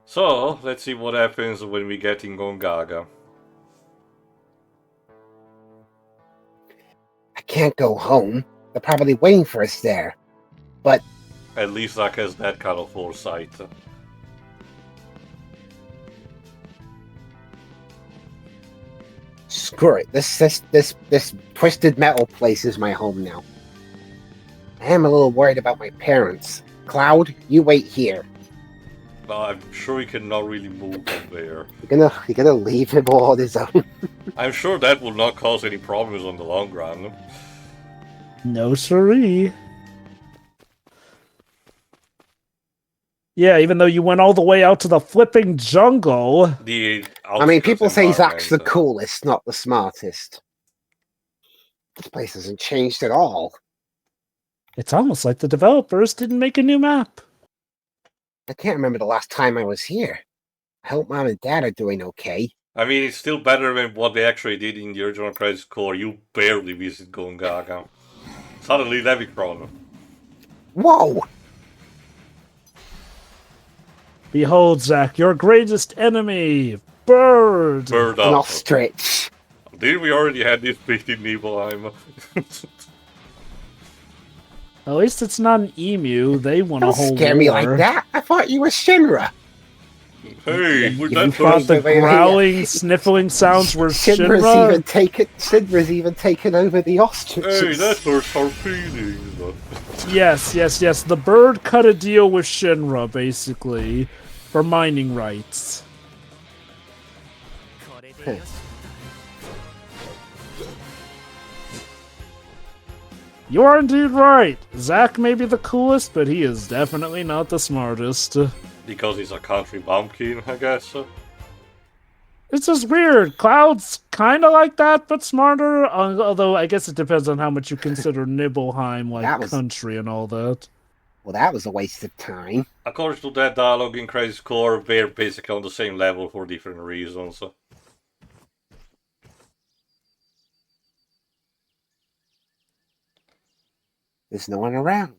So, let's see what happens when we get in Gongaga. I can't go home. They're probably waiting for us there. But At least Zack has that kind of foresight. screw it. This twisted metal place is my home now. I am a little worried about my parents. Cloud, you wait here. Well, I'm sure he cannot really move from there. You're gonna leave him all on his own. I'm sure that will not cause any problems on the long run. No siree. Yeah, even though you went all the way out to the flipping jungle. I mean, people say Zack's the coolest, not the smartest. This place hasn't changed at all. It's almost like the developers didn't make a new map. I can't remember the last time I was here. I hope Mom and Dad are doing okay. I mean, it's still better than what they actually did in the original Crisis Core. You barely visit Gongaga. Suddenly, Levicron. Whoa! Behold, Zack, your greatest enemy, Bird. Bird An up. ostrich. Did we already had this bit in Nibelheim? At least it's not an emu. They want a Don't whole scare war. me like that. I thought you were Shinra. Hey, You that's Thought the Wait, growling, sniffling sounds were Shinra's Shinra? even taken over the ostriches. Hey, that hurts our feelings. Yes. The bird cut a deal with Shinra, basically, for mining rights. You are indeed right. Zack may be the coolest, but he is definitely not the smartest. Because he's a country bumpkin, I guess. It's just weird. Cloud's kind of like that, but smarter. Although I guess it depends on how much you consider Nibelheim like country and all that. Well, that was a waste of time. According to that dialogue in Crisis Core, they're basically on the same level for different reasons. There's no one around.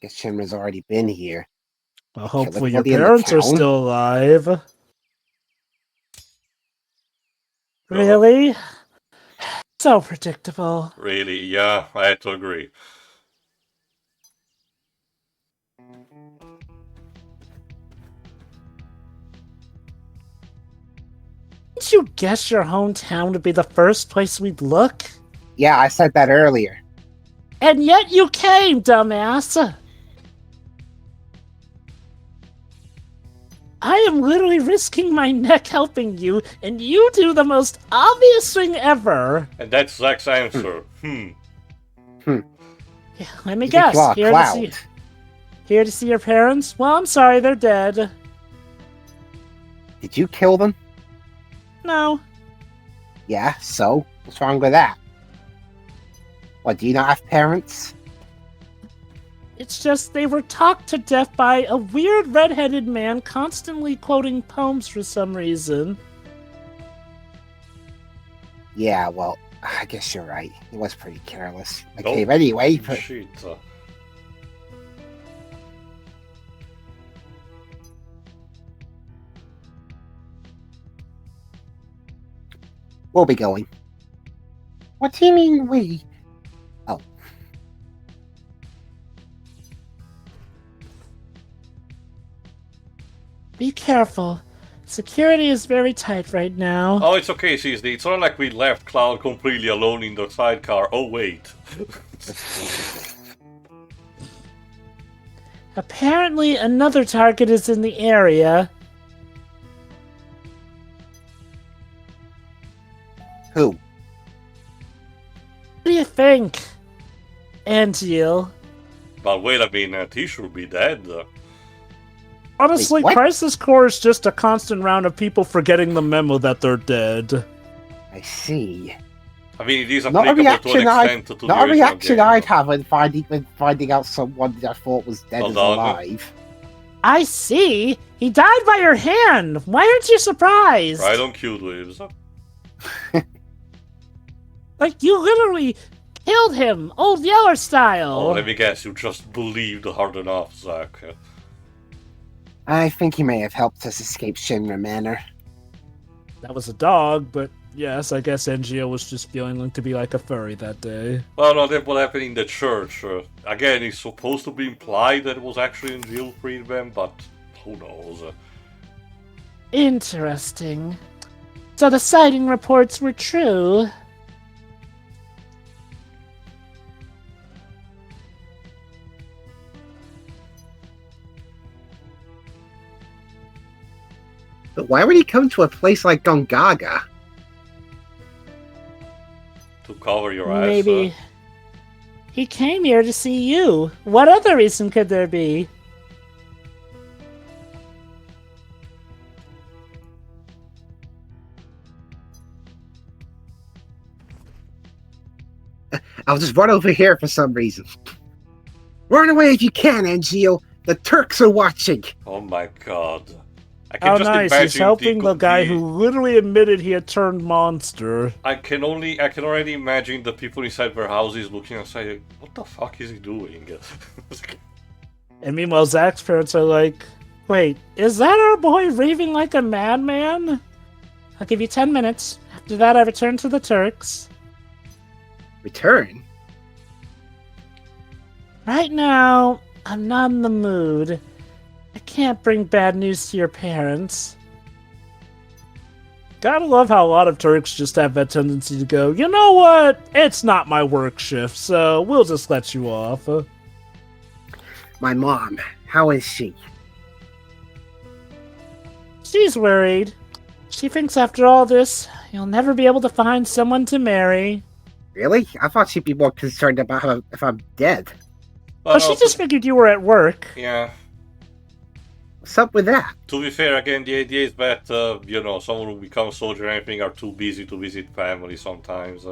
Guess Shinra's already been here. Well, hopefully your everybody in the parents are town? still alive. Really? So predictable. Really, yeah, I had to agree. Didn't you guess your hometown would be the first place we'd look? Yeah, I said that earlier. And yet you came, dumbass! I am literally risking my neck helping you, and you do the most obvious thing ever. And that's Zack's answer. Yeah, let me guess. Here to see your parents? Well, I'm sorry, they're dead. Did you kill them? No. Yeah, so? What's wrong with that? What, do you not have parents? It's just they were talked to death by a weird red-headed man constantly quoting poems for some reason. Yeah, well, I guess you're right. It was pretty careless. I Oh, came anyway, but... Shit. We'll be going. What do you mean, we? Oh. Be careful. Security is very tight right now. Oh, it's okay, Cissnei. It's not like we left Cloud completely alone in the sidecar. Oh, wait. Apparently another target is in the area. Who? What do you think, Angeal? But wait a minute, he should be dead. Honestly, Wait, what? Crisis Core is just a constant round of people forgetting the memo that they're dead. I see. I mean, it is Not a applicable to an reaction extent to the Not a original reaction game. I'd have when finding out someone that I thought was dead is Hold on. alive. I see. He died by your hand. Why aren't you surprised? Right on cue, Lives. Like, you literally killed him, Old Yeller style. Oh, let me guess, you just believed hard enough, Zack. I think he may have helped us escape Shinra Manor. That was a dog, but yes, I guess NGO was just feeling to be like a furry that day. Well, no, that's what happened in the church. Again, it's supposed to be implied that it was actually NGO freed them, but who knows? Interesting. So the sighting reports were true. But why would he come to a place like Gongaga? To cover your ass. Maybe he came here to see you. What other reason could there be? I'll just run over here for some reason. Run away if you can, NGO. The Turks are watching. Oh my god. I can Oh, just nice. imagine He's helping the guy who literally admitted he had turned monster. I can already imagine the people inside their houses looking outside. What the fuck is he doing? And meanwhile, Zack's parents are like, wait, is that our boy raving like a madman? I'll give you 10 minutes. After that, I return to the Turks. Return? Right now, I'm not in the mood. I can't bring bad news to your parents. Gotta love how a lot of Turks just have that tendency to go, you know what? It's not my work shift, so we'll just let you off. My mom, how is she? She's worried. She thinks after all this, you'll never be able to find someone to marry. Really? I thought she'd be more concerned about if I'm dead. Well, she just figured you were at work. Yeah. What's up with that? To be fair, again, the idea is that, someone who becomes a soldier or anything are too busy to visit family sometimes.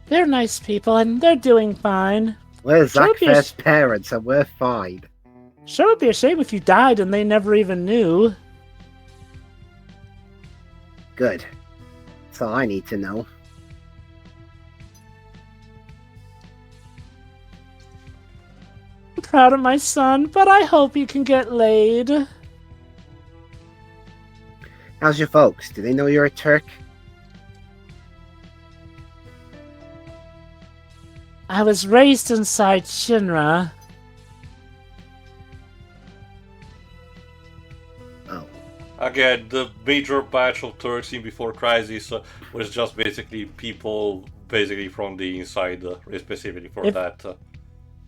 They're nice people, and they're doing fine. We're Zack's parents, and we're fine. Sure would be a shame if you died and they never even knew. Good. That's all I need to know. I'm proud of my son, but I hope you can get laid. How's your folks? Do they know you're a Turk? I was raised inside Shinra. Oh. Again, the major batch of Turks in Before Crisis was just basically people from the inside, specifically for that.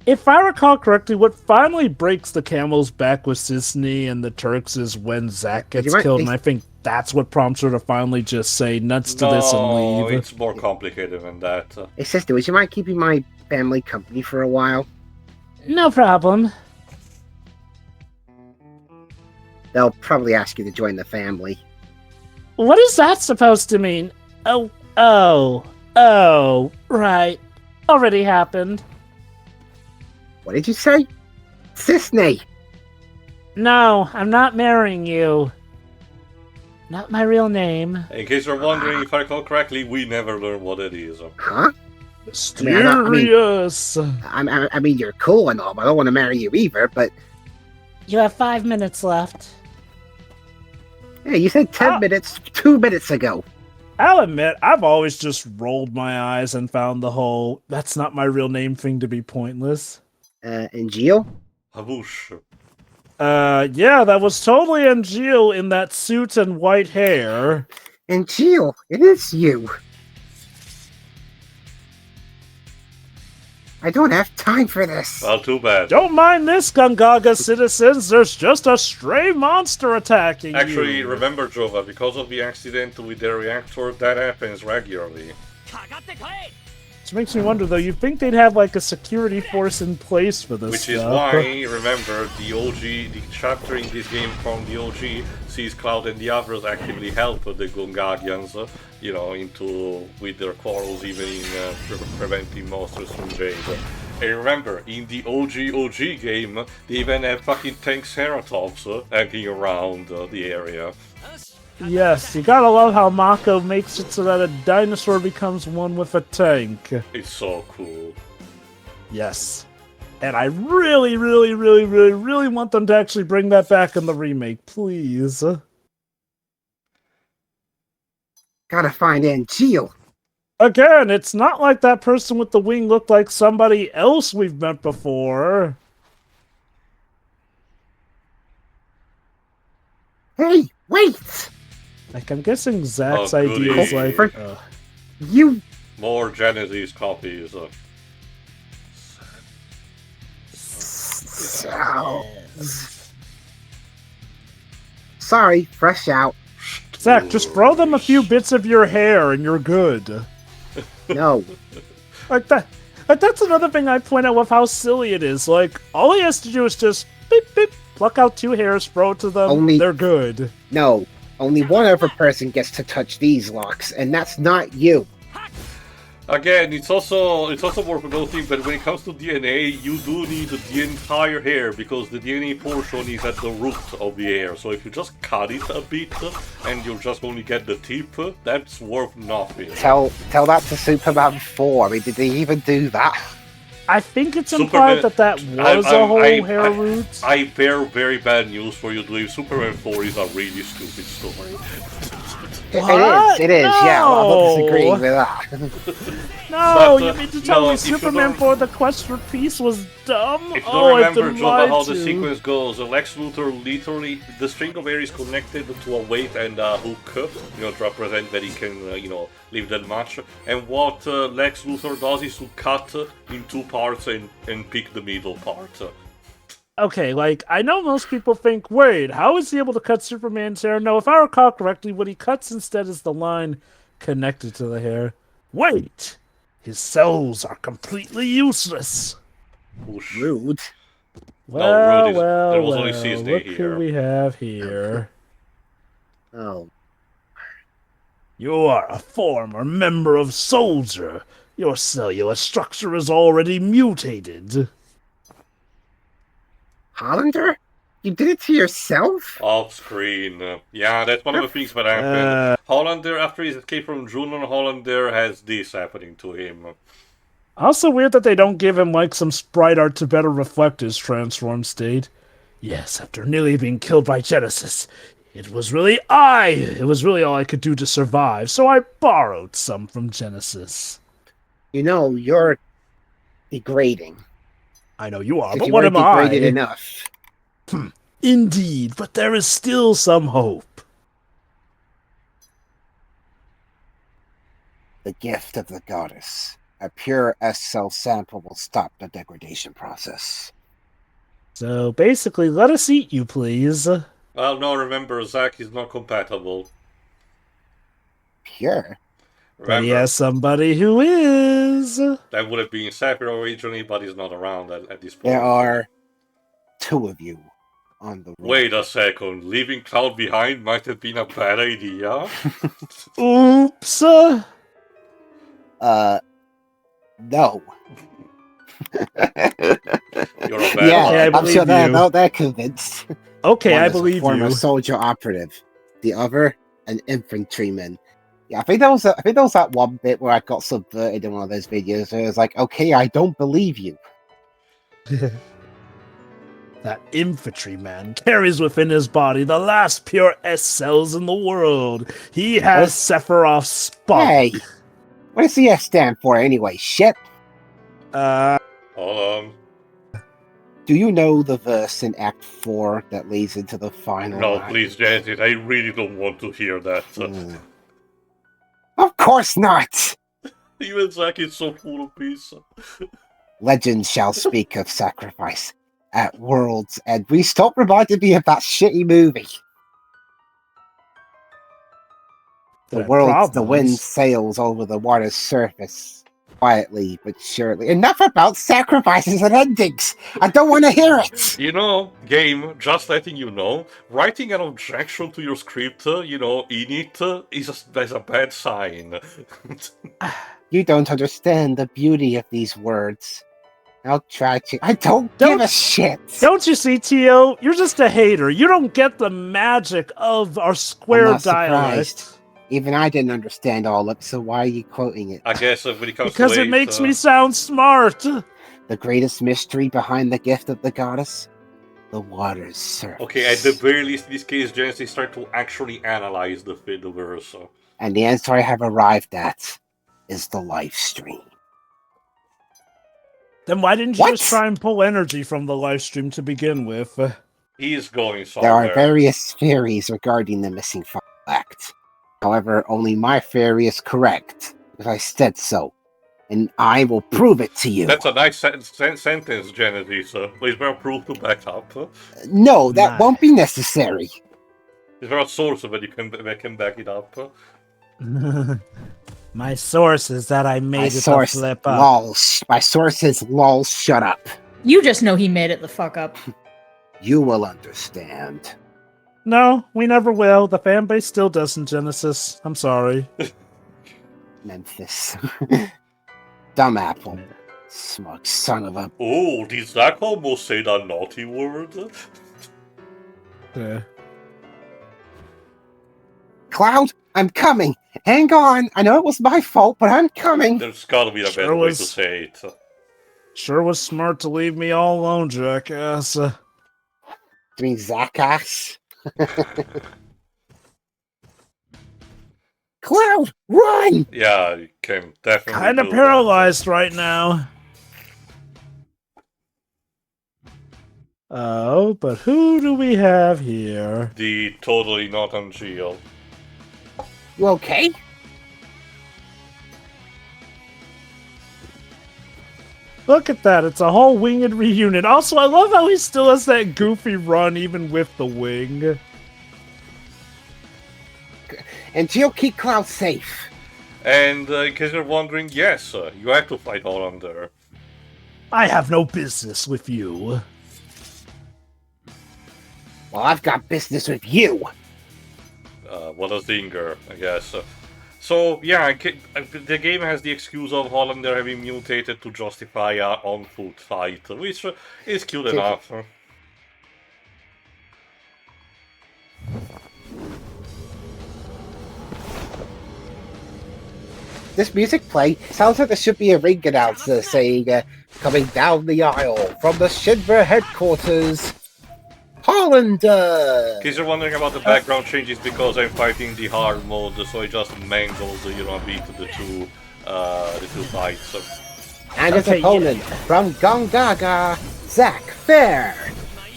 If I recall correctly, what finally breaks the camel's back with Cissnei and the Turks is when Zack gets killed, and I think that's what prompts her to finally just say nuts to this and leave. No, it's more complicated than that. Hey, sister, would you mind keeping my family company for a while? No problem. They'll probably ask you to join the family. What is that supposed to mean? Oh, right. Already happened. What did you say? Cissnei! No, I'm not marrying you. Not my real name. In case you're wondering, if I recall correctly, we never learned what it is. Huh? Mysterious! I mean, you're cool and all, but I don't want to marry you either, but... You have 5 minutes left. Hey, you said 10 minutes 2 minutes ago. I'll admit, I've always just rolled my eyes and found the whole "that's not my real name" thing to be pointless. NGO? Habush. Yeah, that was totally NGO in that suit and white hair. NGO, it is you. I don't have time for this. Well, too bad. Don't mind this, Gongaga citizens. There's just a stray monster attacking Actually, you. remember, Jova, because of the accident with their reactor, that happens regularly. Which makes me wonder, though, you'd think they'd have, like, a security force in place for this Which is why, remember, the chapter in this game from the OG sees Cloud and the others actively help the Gongagians, with their quarrels, even in preventing monsters from jail. And remember, in the OG game, they even have fucking tank Ceratops hanging around the area. Yes, you gotta love how Mako makes it so that a dinosaur becomes one with a tank. It's so cool. Yes. And I really, really, really, really, really want them to actually bring that back in the remake, please. Gotta find Angeal. Again, it's not like that person with the wing looked like somebody else we've met before. Hey, wait! Like, I'm guessing Zack's Oh, idea is goody. like... You... More Genesis copies. Sorry, fresh out. Zack, just throw them a few bits of your hair and you're good. No. Like that. Like that's another thing I point out with how silly it is. Like, all he has to do is just beep beep, pluck out 2 hairs, throw it to them, they're good. No. Only one other person gets to touch these locks, and that's not you. Again, it's also worth noting that when it comes to DNA, you do need the entire hair, because the DNA portion is at the root of the hair. So if you just cut it a bit, and you just only get the tip, that's worth nothing. Tell that to Superman 4. I mean, did they even do that? I think it's implied that was a whole hair root. I bear very bad news for you, Dave. Superman 4 is a really stupid story. It is, no. Yeah, I'm not disagreeing with that. No, you mean to tell me Superman 4 The Quest for Peace was dumb? If you don't remember, I've been Jova, how lied the to. sequence goes, Lex Luthor literally, the string of hair is connected to a weight and a hook, to represent that he can, live that much. And what Lex Luthor does is to cut in 2 parts and pick the middle part. Okay, like, I know most people think, wait, how is he able to cut Superman's hair? No, if I recall correctly, what he cuts instead is the line connected to the hair. Wait! His cells are completely useless! Whoosh. Rude. Well, there was only Cissnei look here. who we have here. Oh. You are a former member of Soldier. Your cellular structure is already mutated. Hollander? You did it to yourself? Off screen. Yeah, that's one of the things that happened. Hollander, after his escape from Junon, Hollander has this happening to him. Also weird that they don't give him, like, some sprite art to better reflect his transformed state. Yes, after nearly being killed by Genesis, it was really all I could do to survive, so I borrowed some from Genesis. You know, you're degrading. I know you are, If but you what weren't am I? degraded enough. Indeed, but there is still some hope. The gift of the goddess. A pure S-cell sample will stop the degradation process. So basically, let us eat you, please. Well, no, remember, Zack is not compatible. Pure? But he has somebody who is. That would have been Sapphire originally, but he's not around at this point. There are 2 of you on the road. Wait a second, leaving Cloud behind might have been a bad idea. Oops. No. You're a bad Yeah, I I'm sure they're convinced. Okay, One I is a believe former you. soldier operative. The other, an infantryman. Yeah, I think there was that one bit where I got subverted in one of those videos where it was like, okay, I don't believe you. That infantryman carries within his body the last pure S cells in the world. He has Sephiroth's spot. Hey, what does the S stand for anyway? Shit. Hold on. Do you know the verse in Act 4 that leads into the final No, line? please, Janet, I really don't want to hear that. Of course not! Even Zack is so full of peace. Legends shall speak of sacrifice at World's End. We stop reminding me of that shitty movie. The wind sails over the water's surface, quietly but surely. Enough about sacrifices and endings! I don't want to hear it! You know, game, just letting you know, writing an objection to your script, in it, is a bad sign. You don't understand the beauty of these words. I'll try to. I don't give a shit! Don't you see, Tio? You're just a hater. You don't get the magic of our square I'm not dialect. surprised. Even I didn't understand all of it, so why are you quoting it? I guess when it comes Because to it makes me sound smart. the greatest mystery behind the gift of the goddess? The water's surface. Okay, at the very least, in this case, Genesis start to actually analyze the verse. And the answer I have arrived at is the life stream. Then why didn't you What? just try and pull energy from the live stream to begin with? He's going There somewhere. are various theories regarding the missing file act. However, only my theory is correct, because I said so. And I will prove it to you. That's a nice sentence, Genesis. Is there a proof to back up? No, that Nice. won't be necessary. Is there a source that can back it up? My source is that I made My it to source, flip up. lol. My source is lol. Shut up. You just know he made it the fuck up. You will understand. No, we never will. The fanbase still doesn't, Genesis. I'm sorry. Memphis. Dumb apple. Smug son of a... Oh, did Zack almost say that naughty word? Yeah. Cloud, I'm coming. Hang on. I know it was my fault, but I'm coming. There's gotta be a Sure better way was. to say it. Sure was smart to leave me all alone, jackass. I mean, Zackass. Cloud, run! Yeah, you can definitely Kind of do that. paralyzed right now. Oh, but who do we have here? The totally not unreal. You okay? Look at that, it's a whole winged reunion. Also, I love how he still has that goofy run even with the wing. And you'll keep Cloud safe. And in case you're wondering, yes, you have to fight Hollander. I have no business with you. Well, I've got business with you. What a zinger, I guess. So, yeah, the game has the excuse of Hollander having mutated to justify an on-foot fight, which is cute enough. This music play sounds like there should be a ring announcer saying, coming down the aisle from the Shinra headquarters, Hollander! In case you're wondering about the background changes, because I'm fighting the hard mode, so I just mangled, a bit the two fights. And his Okay, opponent from Gongaga, Zack Fair!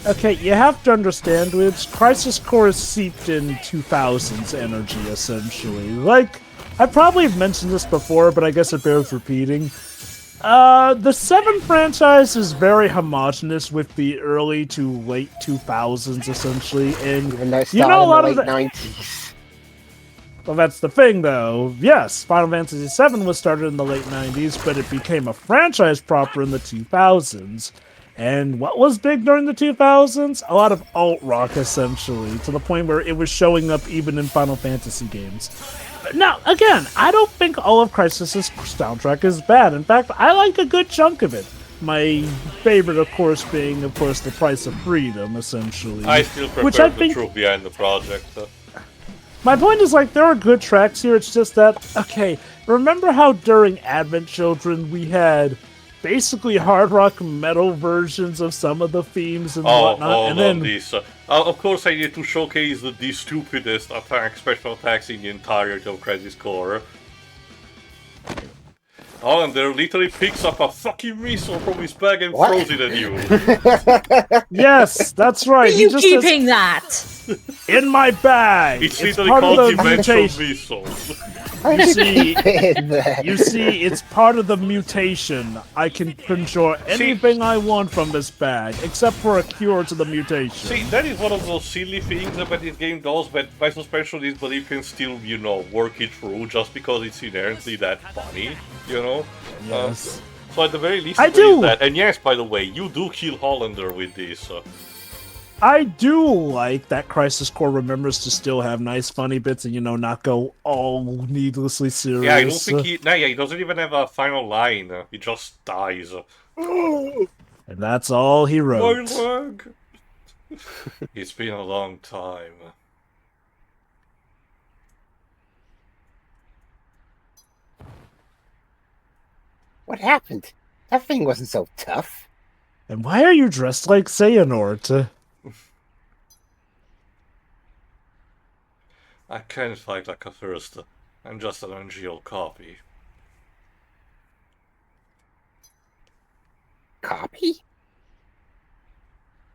Okay, you have to understand, which Crisis Core is seeped in 2000s energy, essentially. Like, I probably have mentioned this before, but I guess it bears repeating. The VII franchise is very homogenous with the early to late 2000s, essentially, and Even though it you know started a lot in of the the... late 90s. Well, that's the thing, though. Yes, Final Fantasy VII was started in the late 90s, but it became a franchise proper in the 2000s. And what was big during the 2000s? A lot of alt-rock, essentially, to the point where it was showing up even in Final Fantasy games. Now, again, I don't think all of Crysis's soundtrack is bad. In fact, I like a good chunk of it. My favorite, of course, being, The Price of Freedom, essentially. I still Which I prefer the think- truth behind the project. My point is, like, there are good tracks here, it's just that, okay, remember how during Advent Children we had basically hard rock metal versions of some of the themes and whatnot, and then... This. Of course, I need to showcase the stupidest special attacks in the entirety of Crisis Core. Hollander literally picks up a fucking missile from his bag and What? throws it at you. Yes, that's right. Are He you just says, keeping that? in my bag. It's It's literally part of called the Dimensional mutation. Missiles. I You should see- keep it in there. You see, it's part of the mutation. I can conjure anything I want from this bag, except for a cure to the mutation. See, that is one of those silly things that this game does, but my suspension is but it can still, work it through just because it's inherently that funny, Yes. So at the very least, I there is do. that. And yes, by the way, you do kill Hollander with this. I do like that Crisis Core remembers to still have nice funny bits and, not go all needlessly serious. Yeah, I don't think he doesn't even have a final line. He just dies. And that's all he My wrote. leg! It's been a long time. What happened? That thing wasn't so tough. And why are you dressed like Xehanort? I can't fight like a first. I'm just an NGO copy. Copy?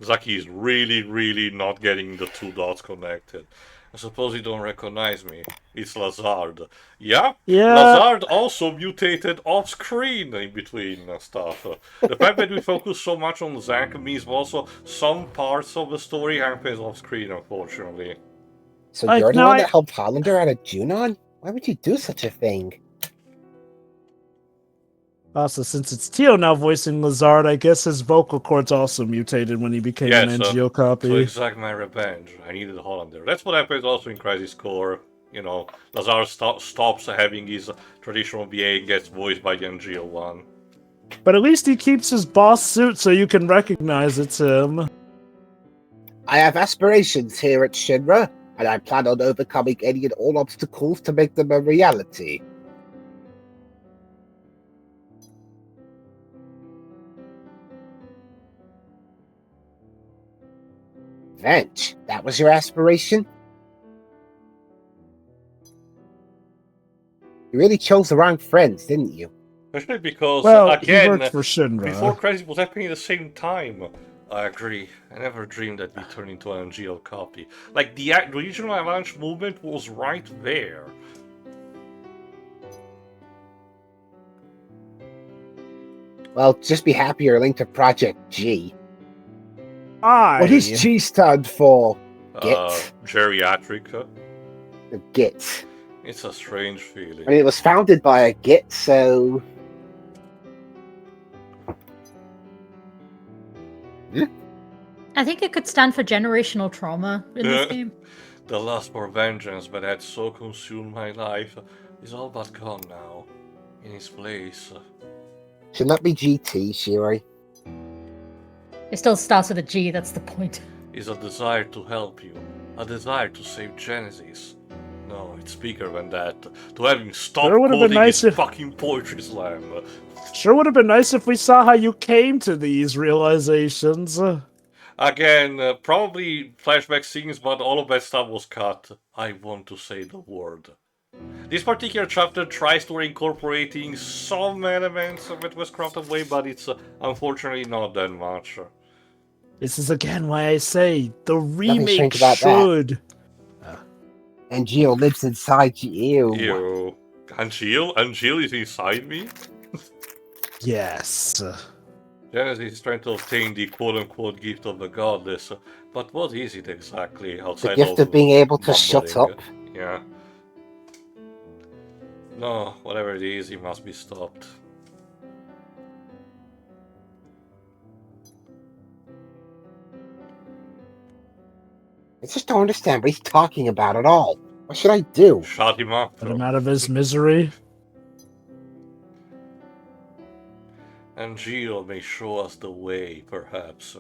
Zaki is really not getting the two dots connected. I suppose you don't recognize me. It's Lazard. Yeah? Yeah. Lazard also mutated off-screen in between stuff. The fact that we focus so much on Zack means also some parts of the story happens off-screen, unfortunately. So Like, you're the no, one I- that helped Hollander out of Junon? Why would you do such a thing? Also, since it's Tio now voicing Lazard, I guess his vocal cords also mutated when he became an NGO copy. To exact my revenge, I needed Hollander. That's what happens also in Crisis Core. You know, Lazard stops having his traditional VA and gets voiced by the NGO one. But at least he keeps his boss suit so you can recognize it's him. I have aspirations here at Shinra, and I plan on overcoming any and all obstacles to make them a reality. Venge, that was your aspiration? You really chose the wrong friends, didn't you? Especially because, Well, again, he worked for Shinra. before Crisis was happening at the same time. I agree. I never dreamed that we turn into an NGO copy. Like, the regional avalanche movement was right there. Well, just be happy you're linked to Project G. I. What does G stand for? Git. Geriatric. Git. It's a strange feeling. I mean, it was founded by a Git, so... I think it could stand for generational trauma in this game. The lust for vengeance that had so consumed my life is all but gone now. In its place. Should not be GT, Shiri. It still starts with a G, that's the point. Is a desire to help you. A desire to save Genesis. No, it's bigger than that. To have him stop Sure would've been quoting nice his if- fucking poetry slam. Sure would have been nice if we saw how you came to these realizations. Again, probably flashback scenes, but all of that stuff was cut. I want to say the word. This particular chapter tries to incorporating some elements that was crafted away, but it's unfortunately not that much. This is again why I say the remake strange about that. should. And Geo lives inside you. Ew. Angeal is inside me? Yes. Genesis is trying to obtain the quote-unquote gift of the goddess, but what is it exactly The outside gift of being able to shut mumbling? up. Yeah. No, whatever it is, it must be stopped. I just don't understand what he's talking about at all. What should I do? Shut him up. Let him out of his misery. And Gio may show us the way, perhaps.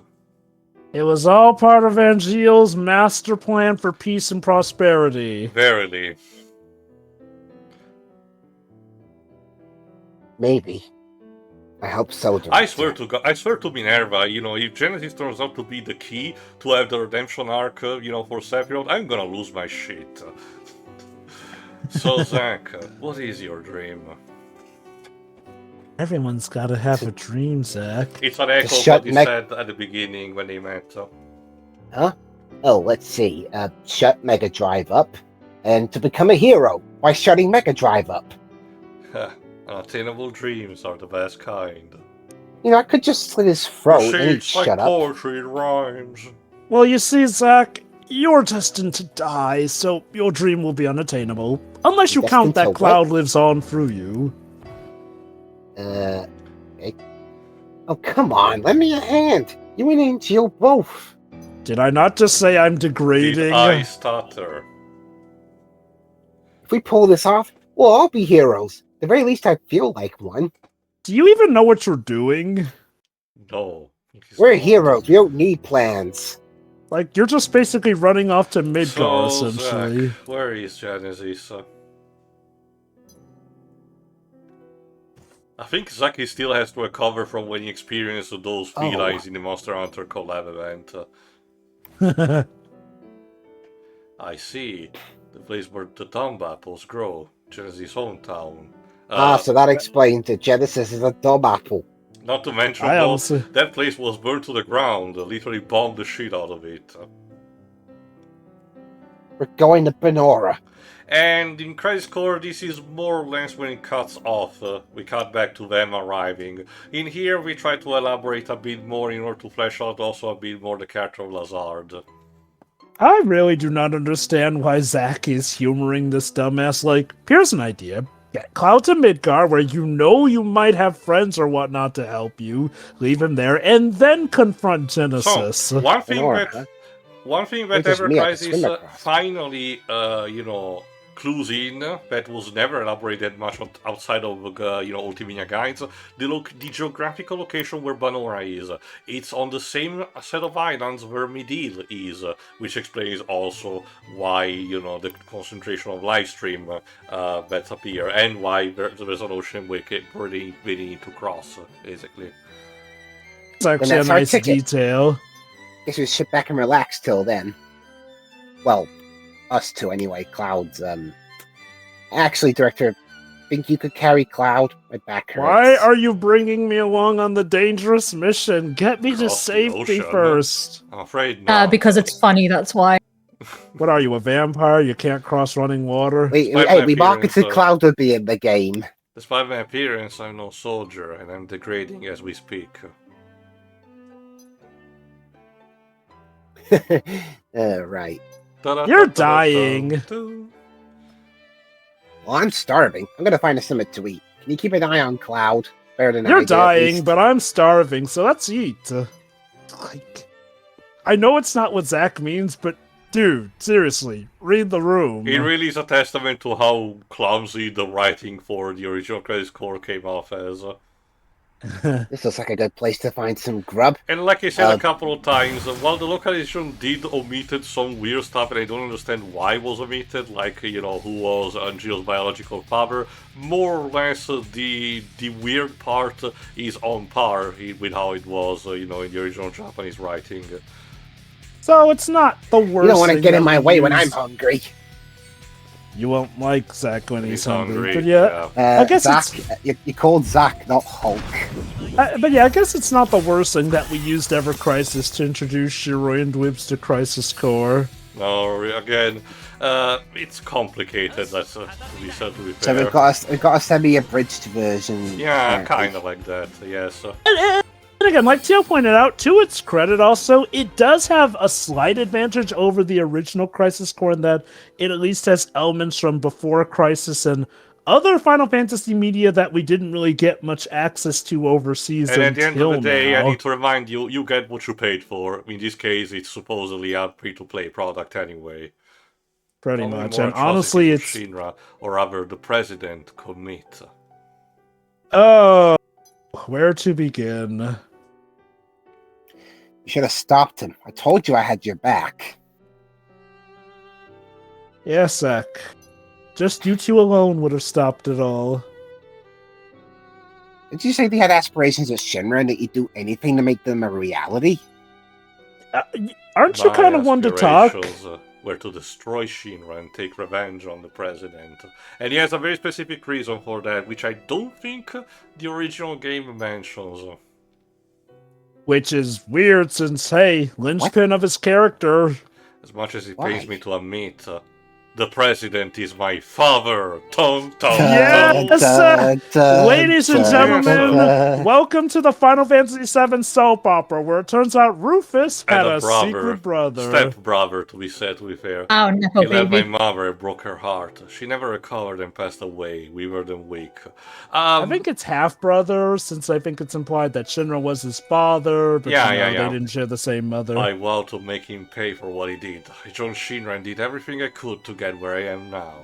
It was all part of Angeal's master plan for peace and prosperity. Verily. Maybe. I hope so. I swear to God, I swear to Minerva, you know, if Genesis turns out to be the key to have the redemption arc, you know, for Sephiroth, I'm gonna lose my shit. So, Zack, what is your dream? Everyone's gotta have a dream, Zack. It's an echo of shut what you Meg- said at the beginning when they met. Huh? Oh, let's see. Shut Mega Drive up. And to become a hero by shutting Mega Drive up. Unattainable dreams are the best kind. You know, I could just slit his throat and he'd Sheets like shut up. poetry in rhymes. Well, you see, Zack, you're destined to die, so your dream will be unattainable. Unless you count Destined to that what? Cloud lives on through you. Okay. Oh, come on. Lend me a hand. You and Angel both. Did I not just say I'm degrading? Did I stutter? If we pull this off, we'll all be heroes. At the very least, I feel like one. Do you even know what you're doing? No. he's We're not. heroes. We don't need plans. Like, you're just basically running off to Midgar, So, essentially. Zack, where is Genesis? I think Zaki still has to recover from when he experienced those felines in the Monster Hunter collab event. I see. The place where the dumb apples grow. Genesis' hometown. So that explains that Genesis is a dumb apple. Not to mention, that place was burned to the ground. Literally bombed the shit out of it. We're going to Benora. And in Crisis Core, this is more or less when it cuts off. We cut back to them arriving. In here, we try to elaborate a bit more in order to flesh out also a bit more the character of Lazard. I really do not understand why Zack is humoring this dumbass. Like, here's an idea. Get Cloud to Midgar, where you know you might have friends or whatnot to help you. Leave him there, and then confront Genesis. So, one thing that Ever Crisis finally, clues in that was never elaborated much outside of Ultimania guides. The geographical location where Benora is, it's on the same set of islands where Midil is, which explains also why the concentration of livestream that appear and why there's an ocean where they need to cross basically. It's actually a nice detail. Guess we sit back and relax till then. Well, us two anyway. Cloud's actually, Director, think you could carry Cloud? My back hurts. Why are you bringing me along on the dangerous mission? Get me to safety first. I'm afraid not. Because it's funny, that's why. What are you, a vampire? You can't cross running water? We marketed Cloud would be in the game. Despite my appearance, I'm no soldier, and I'm degrading as we speak. Right. You're dying. Well, I'm starving. I'm gonna find us something to eat. Can you keep an eye on Cloud? Better than You're dying, but I'm starving, so let's eat. I know it's not what Zack means, but dude, seriously, read the room. It really is a testament to how clumsy the writing for the original Crisis Core came off as. This looks like a good place to find some grub. And like I said a couple of times, while the localization did omitted some weird stuff, and I don't understand why it was omitted, like, who was Angelo's biological father, more or less the weird part is on par with how it was, in the original Japanese writing. So it's not the worst. You don't want to get in my way when I'm hungry. You won't like Zack when he's hungry. But I guess Zack, you called Zack, not Hulk. But yeah, I guess it's not the worst thing that we used Ever Crisis to introduce Shiroi and Dwibs to Crisis Core. No, again, it's complicated. That's to be said. To be fair. So we've got a semi-abridged version. Yeah, kind of like that. Yes. And again, like Teal pointed out, to its credit also, it does have a slight advantage over the original Crisis Core in that it at least has elements from before Crisis and other Final Fantasy media that we didn't really get much access to overseas. And at the end of the day, I need to remind you, you get what you paid for. In this case, it's supposedly a free-to-play product anyway. Pretty much, and honestly, it's Shinra, or rather, the president commit. Oh, where to begin? You should have stopped him. I told you I had your back. Yes, Zack. Just you two alone would have stopped it all. Did you say they had aspirations of Shinra and that you'd do anything to make them a reality? Aren't you kind of one to talk? Were to destroy Shinra and take revenge on the president. And he has a very specific reason for that, which I don't think the original game mentions. Which is weird since, hey, linchpin of his character. As much as it pains me to admit, the president is my father. Yes! Ladies and gentlemen, welcome to the Final Fantasy VII soap opera, where it turns out Rufus had a secret brother. Step-brother, to be fair. Oh, no, he left baby. my mother and broke her heart. She never recovered and passed away. We were then weak. I think it's half-brother, since I think it's implied that Shinra was his father, but they didn't share the same mother. I vowed to make him pay for what he did. I joined Shinra and did everything I could to get where I am now.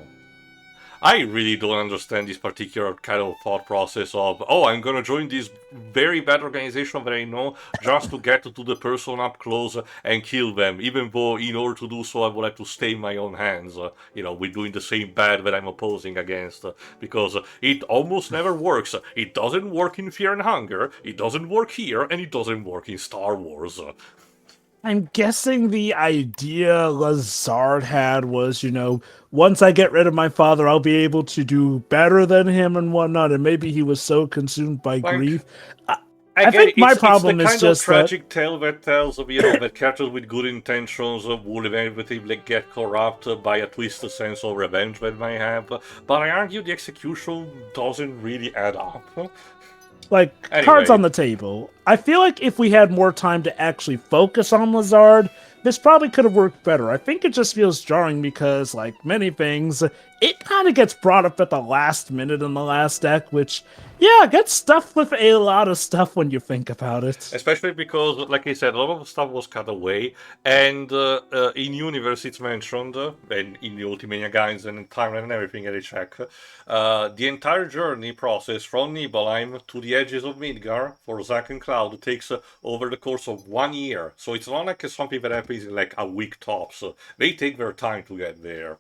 I really don't understand this particular kind of thought process of, oh, I'm gonna join this very bad organization that I know just to get to the person up close and kill them, even though in order to do so I would have to stay in my own hands, with doing the same bad that I'm opposing against, because it almost never works. It doesn't work in Fear and Hunger, it doesn't work here, and it doesn't work in Star Wars. I'm guessing the idea Lazard had was, once I get rid of my father, I'll be able to do better than him and whatnot. And maybe he was so consumed by grief. I think my problem is just it's the kind of tragic tale that tells that characters with good intentions will inevitably get corrupted by a twisted sense of revenge that they have. But I argue the execution doesn't really add up. Anyway. Cards on the table. I feel like if we had more time to actually focus on Lazard, this probably could have worked better. I think it just feels jarring because, like many things, it kind of gets brought up at the last minute in the last deck, which, gets stuffed with a lot of stuff when you think about it. Especially because, like I said, a lot of the stuff was cut away, and in Universe it's mentioned, and in the Ultimania guides and in timeline and everything that I check, the entire journey process from Nibelheim to the edges of Midgar for Zack and Cloud takes over the course of 1 year. So it's not like something that happens in like a week tops. They take their time to get there.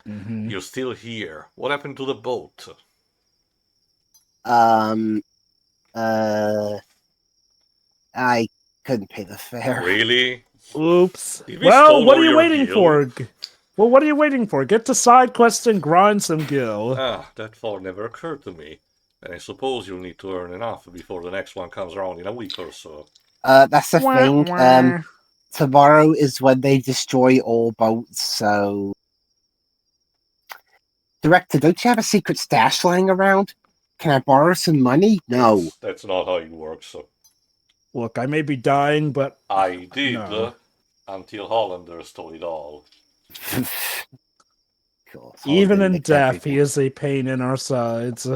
Mm-hmm. You're still here. What happened to the boat? I couldn't pay the fare. Really? Oops. Well, what are you waiting for? Well, what are you waiting for? Get to side quests and grind some gil. That thought never occurred to me. And I suppose you'll need to earn enough before the next one comes around in a week or so. That's the thing. Tomorrow is when they destroy all boats, so... Director, don't you have a secret stash lying around? Can I borrow some money? No. That's not how it works. Look, I may be dying, but... I did, until Hollander stole it all. Cool. Even in death, he is a pain in our sides.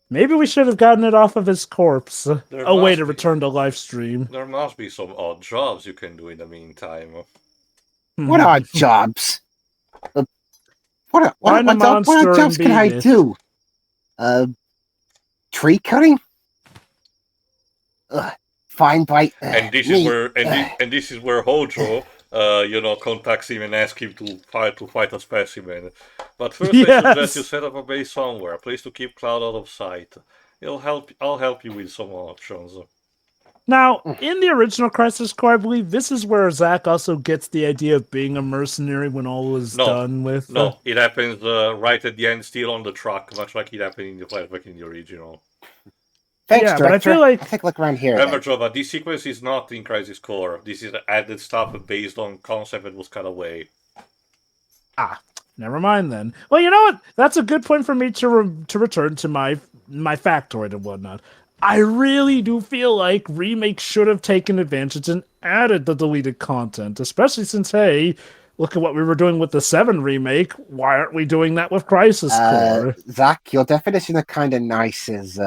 Maybe we should have gotten it off of his corpse. A way to return to live stream. There must be some odd jobs you can do in the meantime. What odd jobs? What jobs can I do? Tree cutting? Fine bite. And this is where Hojo, contacts him and asks him to fight a specimen. But first, I suggest you set up a base somewhere, a place to keep Cloud out of sight. I'll help you with some options. Now, in the original Crisis Core, I believe this is where Zack also gets the idea of being a mercenary when all is done with. No, it happens right at the end, still on the truck, much like it happened in the flashback in the original. Thanks, Director. But I feel like... I'll take a look around here. Remember, Jova, this sequence is not in Crisis Core. This is added stuff based on concept that was cut away. Never mind then. Well, you know what? That's a good point for me to return to my factoid and whatnot. I really do feel like Remake should have taken advantage and added the deleted content, especially since, hey, look at what we were doing with the VII remake. Why aren't we doing that with Crisis Core? Zach, your definition of kind of nice is...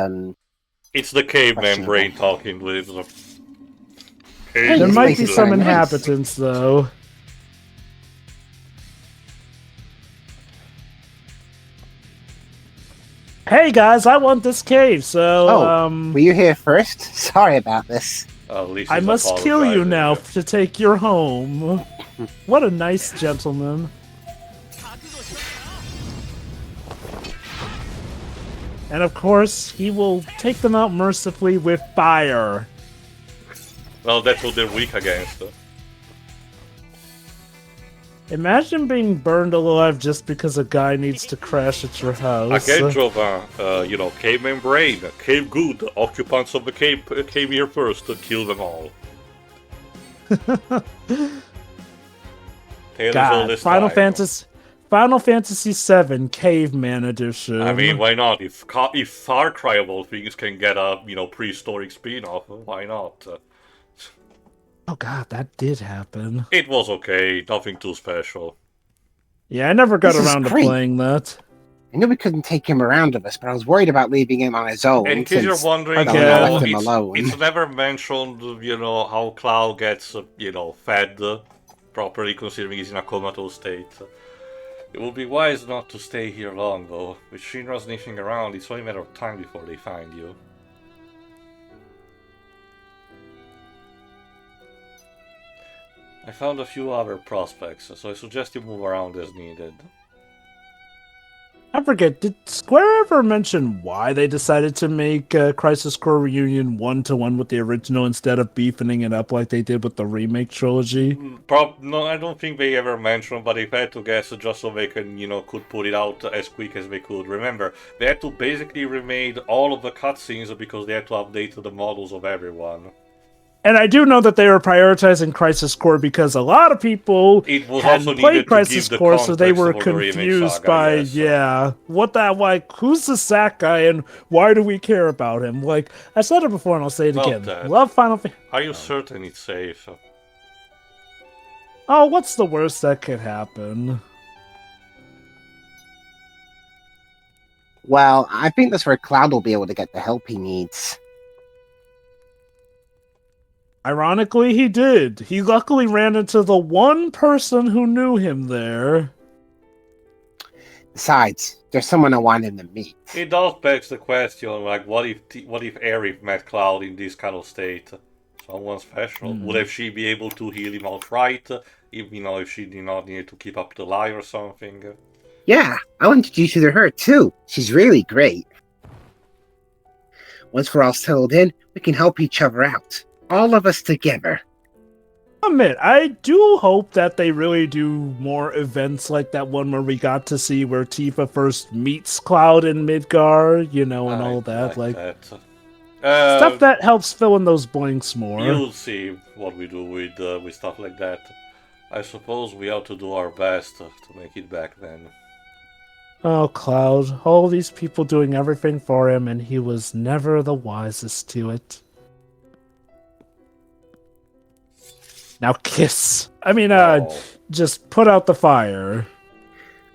It's the caveman brain talking with the... There might be some inhabitants, though. Hey guys, I want this cave, so were you here first? Sorry about this. I must kill you now to take your home. What a nice gentleman. And of course, he will take them out mercifully with fire. Well, that's what they're weak against. Imagine being burned alive just because a guy needs to crash at your house. Again, Jovan, caveman brain, cave good, occupants of the cave came here first to kill them all. God, Final Fantasy VII Caveman Edition. I mean, why not? If Far Cry of all things can get a prehistoric spin-off, why not? Oh god, that did happen. It was okay, nothing too special. Yeah, I never got around to playing that. I knew we couldn't take him around with us, but I was worried about leaving him on his own. In case you're wondering, it's never mentioned, how Cloud gets, fed properly considering he's in a comatose state. It would be wise not to stay here long, though. With Shinra sniffing around, it's only a matter of time before they find you. I found a few other prospects, so I suggest you move around as needed. I forget, did Square ever mention why they decided to make Crisis Core Reunion 1-to-1 with the original instead of beefing it up like they did with the remake trilogy? No, I don't think they ever mentioned, but they had to guess just so they can, could put it out as quick as they could. Remember, they had to basically remake all of the cutscenes because they had to update the models of everyone. And I do know that they were prioritizing Crisis Core because a lot of people hadn't played Crisis Core, so they were confused by, what that, like, who's the Zack guy and why do we care about him? Like, I said it before and I'll say it again. Love Final Fantasy. Are you certain it's safe? Oh, what's the worst that could happen? Well, I think that's where Cloud will be able to get the help he needs. Ironically, he did. He luckily ran into the one person who knew him there. Besides, there's someone I want him to meet. It does beg the question, like, what if Aerith met Cloud in this kind of state? Someone special? Would she be able to heal him outright? If she did not need to keep up the lie or something? Yeah, I'll introduce you to her too. She's really great. Once we're all settled in, we can help each other out. All of us together. Admit, I do hope that they really do more events like that one where we got to see where Tifa first meets Cloud in Midgar, and all that. Like that. Stuff that helps fill in those blanks more. You'll see what we do with stuff like that. I suppose we ought to do our best to make it back then. Oh, Cloud. All these people doing everything for him, and he was never the wisest to it. Now kiss. I mean, just put out the fire.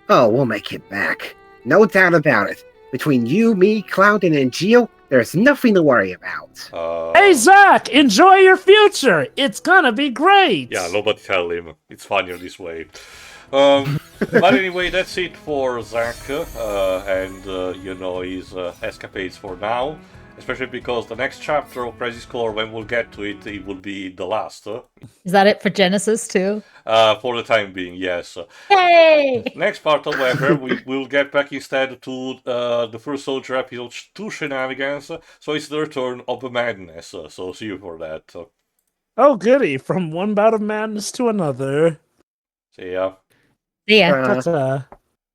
Oh, we'll make it back. No doubt about it. Between you, me, Cloud, and Angel, there's nothing to worry about. Hey, Zack! Enjoy your future! It's gonna be great! Yeah, nobody tell him. It's funnier this way. But anyway, that's it for Zack and his escapades for now. Especially because the next chapter of Crisis Core, when we'll get to it, it will be the last. Is that it for Genesis too? For the time being, yes. Hey! Next part, however, we will get back instead to the First Soldier episode 2 shenanigans. So it's the return of the madness. So see you for that. Oh, goody. From one bout of madness to another. See ya. See ya. Ta-ta.